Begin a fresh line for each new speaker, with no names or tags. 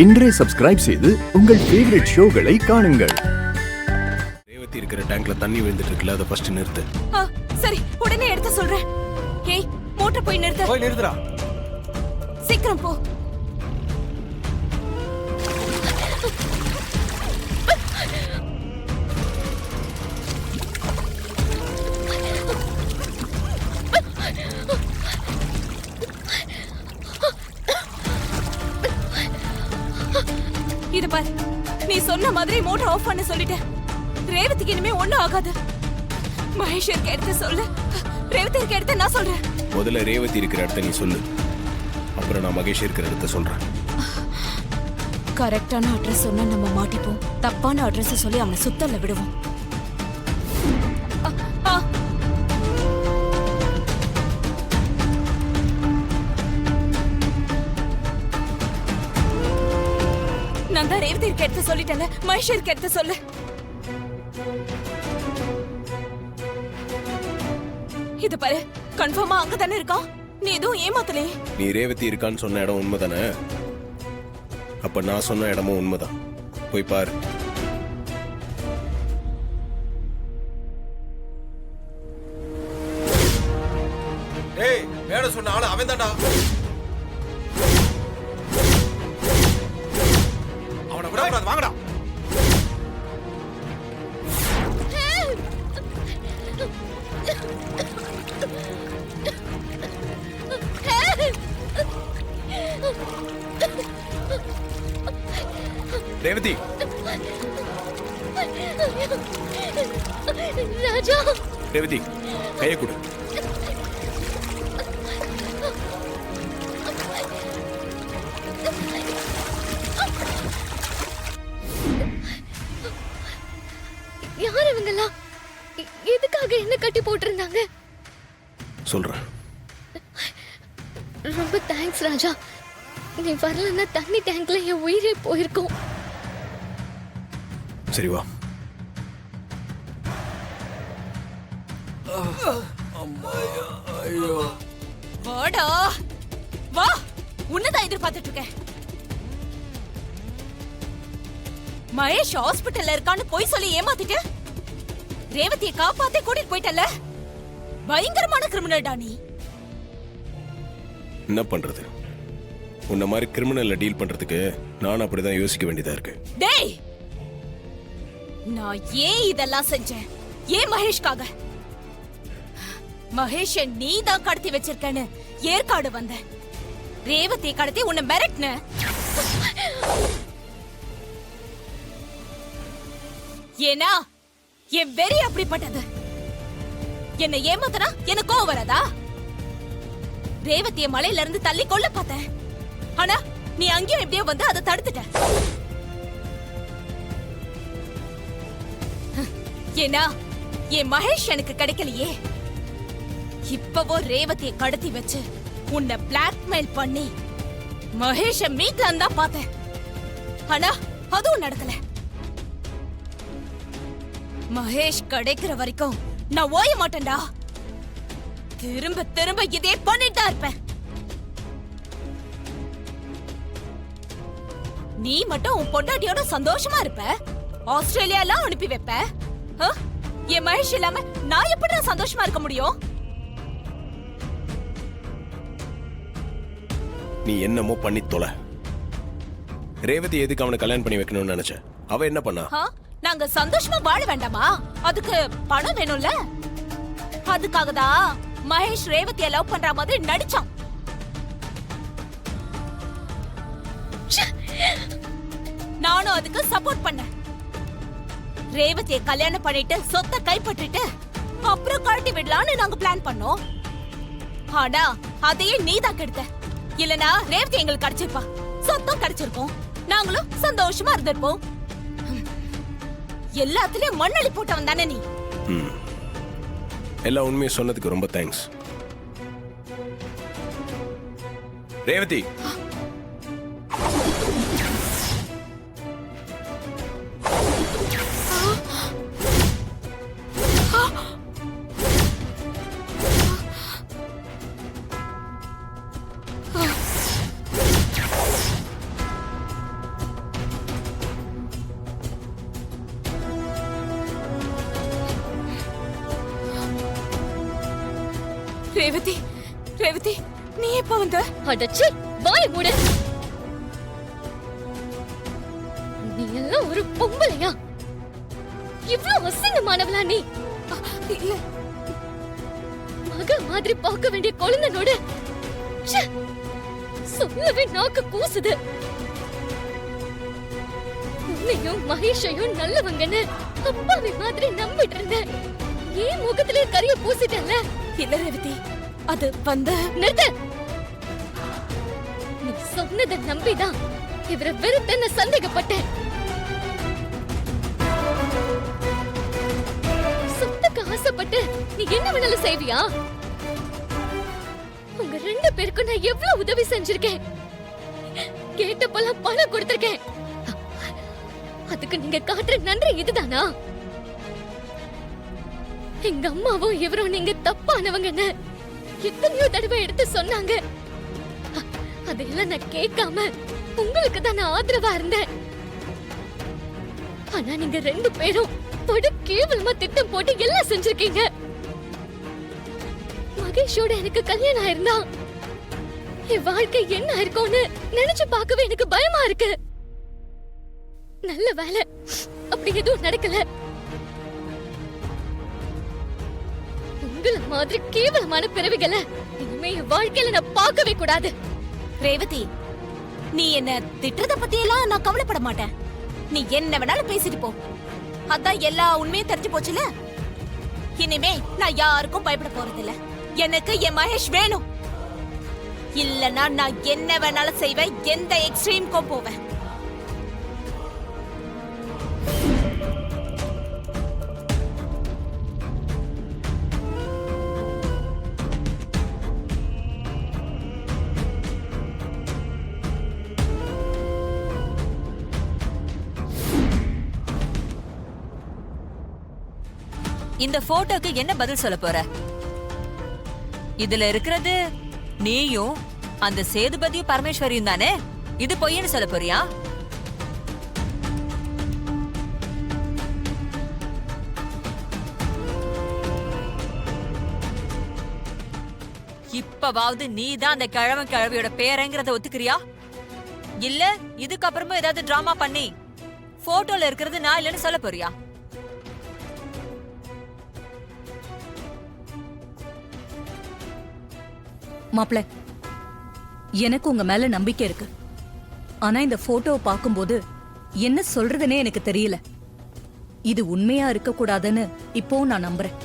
இன்றே சப்ஸ்கிரைப் செய்து உங்கள் ஃபேவரட் ஷோகளை காணுங்கள்.
ரேவதி இருக்கிற டேங்க்ல தண்ணி விழுந்துட்டு இருக்குல்ல, அதை ஃபர்ஸ்ட் நிறுத்து.
சரி, உடனே எடுத்து சொல்றேன். ஏய், மோட்டர் போய் நிறுத்து.
போய் நிறுத்துடா.
சீக்கிரம் போ. இது பாரு, நீ சொன்ன மாதிரி மோட்டர் ஆஃப் பண்ண சொல்லிட்டேன். ரேவதிக்கு இனிமே ஒண்ணும் ஆகாது. மகேஷ் இருக்க இடத்த சொல்லு, ரேவதி இருக்க இடத்த நான் சொல்றேன்.
முதல்ல ரேவதி இருக்கிற இடத்த நீ சொல்லு, அப்புறம் நான் மகேஷ் இருக்கிற இடத்த சொல்றேன்.
கரெக்டான அட்ரஸ் சொன்னா நம்ம மாட்டிப்போம். தப்பான அட்ரஸ் சொல்லி அவனை சுத்தல்ல விடுவோம். நான் தான் ரேவதி இருக்க இடத்த சொல்லிட்டேன்ல, மகேஷ் இருக்க இடத்த சொல்லு. இது பாரு, கன்ஃபார்மா அங்க தானே இருக்கான். நீ எதுவும் ஏமாத்தலே.
நீ ரேவதி இருக்கான்னு சொன்ன இடம் உண்மைதானே? அப்ப நான் சொன்ன இடமும் உண்மைதான். போய் பாரு.
ஏய், மேட சொன்ன ஆளு அவன் தான்டா. அவனை விட கூடாது, வாங்கடா.
ரேவதி,
ராஜா.
ரேவதி, கையை கொடு.
யார் இவங்கெல்லாம்? எதுக்காக என்ன கட்டி போட்டிருந்தாங்க?
சொல்றேன்.
ரொம்ப தேங்க்ஸ் ராஜா. நீ வரலன்னா தண்ணி டேங்க்ல என் உயிரே போயிருக்கும்.
சரி வா.
வாடா, வா. உன்னதான் எதிர்பார்த்துட்டு இருக்கேன். மகேஷ் ஹாஸ்பிட்டல்ல இருக்கான்னு போய் சொல்லி ஏமாத்திட்டு ரேவதியை காப்பாத்தே கூட்டிட்டு போயிட்டல. பயங்கரமான கிரிமினல்டா நீ.
என்ன பண்றது? உன்ன மாதிரி கிரிமினல்ல டீல் பண்றதுக்கு நான் அப்படிதான் யோசிக்க வேண்டியதா இருக்கு.
டேய், நான் ஏன் இதெல்லாம் செஞ்சேன்? ஏன் மகேஷ்காக? மகேஷ நீ தான் கடத்தி வச்சிருக்கன்னு ஏற்காடு வந்த. ரேவதியை கடத்தி உன்னை மிரட்டின. ஏனா என் வெறி அப்படிப்பட்டது. என்ன ஏமாத்தனா எனக்கு கோவம் வராதா? ரேவதியை மலையில இருந்து தள்ளி கொல்ல பார்த்தேன். ஆனா நீ அங்கேயும் எப்படியோ வந்து அதை தடுத்துட்ட. ஏனா என் மகேஷ் எனக்கு கிடைக்கலையே. இப்பவோ ரேவதியை கடத்தி வச்சு உன்னை பிளாக்மெயில் பண்ணி மகேஷ மீட்லாம் தான் பார்த்தேன். ஆனா அதுவும் நடக்கல. மகேஷ் கிடைக்கிற வரைக்கும் நான் ஓய மாட்டேன்டா. திரும்ப திரும்ப இதே பண்ணிட்டு தான் இருப்பேன். நீ மட்டும் உன் பொண்டாட்டியோட சந்தோஷமா இருப்ப, ஆஸ்திரேலியால அனுப்பி வைப்ப. என் மகேஷ் இல்லாம நான் எப்படி சந்தோஷமா இருக்க முடியும்?
நீ என்னமோ பண்ணி தொலை. ரேவதி எதுக்கு அவனை கல்யாணம் பண்ணி வைக்கணும்னு நினைச்ச? அவ என்ன பண்ணா?
நாங்க சந்தோஷமா வாழ வேண்டாமா? அதுக்கு பணம் வேணும்ல. அதுக்காக தான் மகேஷ் ரேவதியை லவ் பண்ற மாதிரி நடிச்சான். நானும் அதுக்கு சப்போர்ட் பண்ணேன். ரேவதியை கல்யாணம் பண்ணிட்டு சொத்தை கைப்பற்றிட்டு அப்புறம் கழட்டி விடலான்னு நாங்க பிளான் பண்ணோம். ஆனா அதையே நீதான் கெடுத்த. இல்லனா ரேவதி எங்களுக்கு கிடைச்சிருப்பா, சொத்தம் கிடைச்சிருக்கும், நாங்களும் சந்தோஷமா இருந்திருப்போம். எல்லாத்துலயும் மண்ணள்ளி போட்டவன் தானே நீ.
எல்லா உண்மையை சொன்னதுக்கு ரொம்ப தேங்க்ஸ் ரேவதி.
ரேவதி ரேவதி நீ எப்ப வந்த?
அடச்சி வாய் மூடு. நீ எல்லாம் ஒரு பொம்பளையா? இவ்வளவு அசிங்கமானவளா நீ?
இல்ல
மக மாதிரி பார்க்க வேண்டிய குழந்தைனோட சொல்லவே நாக்கு கூசுது. உன்னையும் மகேஷையும் நல்லவங்கன்னு அப்பாவி மாதிரி நம்பிட்டு இருந்தேன். ஏன் முகத்திலே கரிய பூசிட்டல?
இல்ல ரேவதி, அது வந்து
நிறுத்து. நீ சொன்னதை நம்பிதான் இவரை வெறுத்தன்னு சந்தேகப்பட்டேன். சொத்துக்கு ஆசைப்பட்டு நீ என்ன வேணாலும் செய்வியா? உங்க 2 பேருக்கும் நான் எவ்வளவு உதவி செஞ்சிருக்கேன். கேட்டப்பெல்லாம் பணம் கொடுத்திருக்கேன். அதுக்கு நீங்க காட்டுற நன்றி இதுதானா? எங்க அம்மாவும் இவரும் நீங்க தப்பானவங்கன்னு எத்தனையோ தடவை எடுத்து சொன்னாங்க. அதெல்லாம் நான் கேட்காம உங்களுக்கு தான் நான் ஆதரவா இருந்தேன். ஆனா நீங்க 2 பேரும் படு கேவலமா திட்டம் போட்டு எல்லாம் செஞ்சிருக்கீங்க. மகேஷோட எனக்கு கல்யாணம் ஆயிருந்தா என் வாழ்க்கை என்ன இருக்கும்னு நினைச்சு பார்க்கவே எனக்கு பயமா இருக்கு. நல்ல வேலை அப்படி எதுவும் நடக்கல. உங்கள மாதிரி கேவலமான பிறவிகளை இனிமே என் வாழ்க்கையில நான் பார்க்கவே கூடாது.
ரேவதி, நீ என்ன திட்டத்தை பத்தி எல்லாம் நான் கவலைப்பட மாட்டேன். நீ என்ன வேணாலும் பேசிட்டு போ. அதான் எல்லா உண்மையும் தெரிஞ்சு போச்சுல. இனிமே நான் யாருக்கும் பயப்பட போறதில்ல. எனக்கு என் மகேஷ் வேணும். இல்லனா நான் என்ன வேணாலும் செய்வேன். எந்த எக்ஸ்ட்ரீம்க்கும் போவேன்.
இந்த போட்டோக்கு என்ன பதில் சொல்ல போற? இதுல இருக்கிறது நீயும் அந்த சேதுபதியும் பரமேஸ்வரியும் தானே. இது பொய்ன்னு சொல்ல போறியா? இப்பவாவது நீ தான் அந்த கிழவியோட பேரங்கிறத ஒத்துக்கிறியா? இல்ல இதுக்கப்புறமா ஏதாவது டிராமா பண்ணி போட்டோல இருக்கிறது நான் இல்லைன்னு சொல்ல போறியா?
மாப்ள, எனக்கு உங்க மேல நம்பிக்கை இருக்கு. ஆனா இந்த போட்டோவை பார்க்கும்போது என்ன சொல்றதுனே எனக்கு தெரியல. இது உண்மையா இருக்க கூடாதுன்னு இப்போ நான் நம்புறேன்.